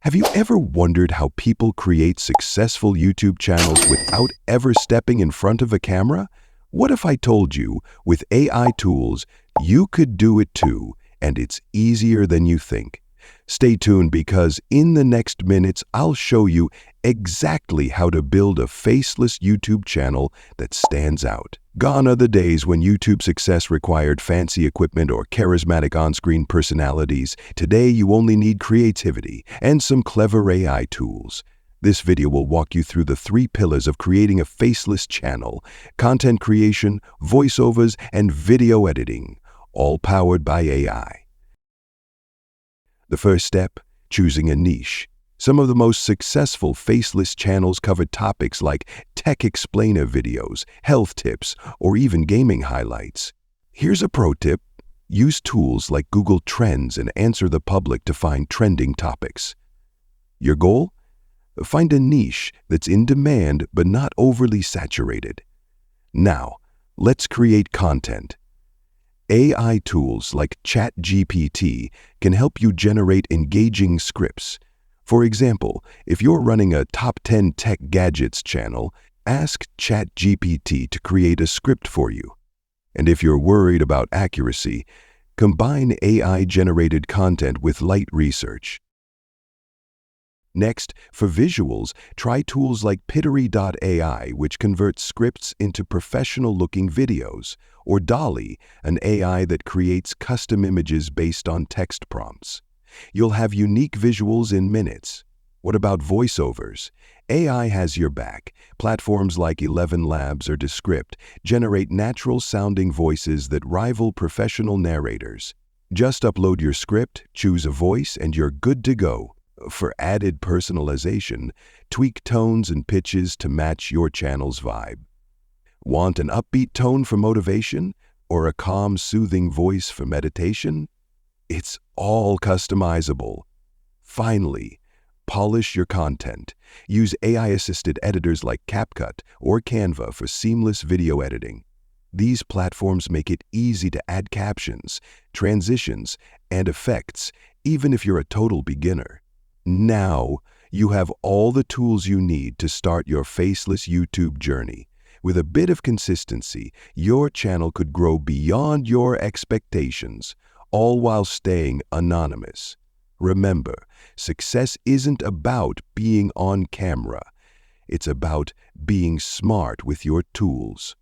Have you ever wondered how people create successful YouTube channels without ever stepping in front of a camera? What if I told you, with AI tools, you could do it too, and it's easier than you think? Stay tuned because in the next minutes, I'll show you exactly how to build a faceless YouTube channel that stands out. Gone are the days when YouTube success required fancy equipment or charismatic on-screen personalities. Today, you only need creativity and some clever AI tools. This video will walk you through the 3 pillars of creating a faceless channel: content creation, voiceovers, and video editing, all powered by AI. The first step, choosing a niche. Some of the most successful faceless channels cover topics like tech explainer videos, health tips, or even gaming highlights. Here's a pro tip: use tools like Google Trends and Answer the Public to find trending topics. Your goal? Find a niche that's in demand but not overly saturated. Now, let's create content. AI tools like ChatGPT can help you generate engaging scripts. For example, if you're running a top 10 tech gadgets channel, ask ChatGPT to create a script for you. And if you're worried about accuracy, combine AI-generated content with light research. Next, for visuals, try tools like Pittery.ai, which converts scripts into professional-looking videos, or Dolly, an AI that creates custom images based on text prompts. You'll have unique visuals in minutes. What about voiceovers? AI has your back. Platforms like 11 Labs or Descript generate natural-sounding voices that rival professional narrators. Just upload your script, choose a voice, and you're good to go. For added personalization, tweak tones and pitches to match your channel's vibe. Want an upbeat tone for motivation or a calm, soothing voice for meditation? It's all customizable. Finally, polish your content. Use AI-assisted editors like CapCut or Canva for seamless video editing. These platforms make it easy to add captions, transitions, and effects, even if you're a total beginner. Now, you have all the tools you need to start your faceless YouTube journey. With a bit of consistency, your channel could grow beyond your expectations, all while staying anonymous. Remember, success isn't about being on camera. It's about being smart with your tools.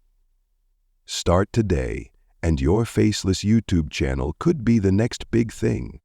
Start today, and your faceless YouTube channel could be the next big thing.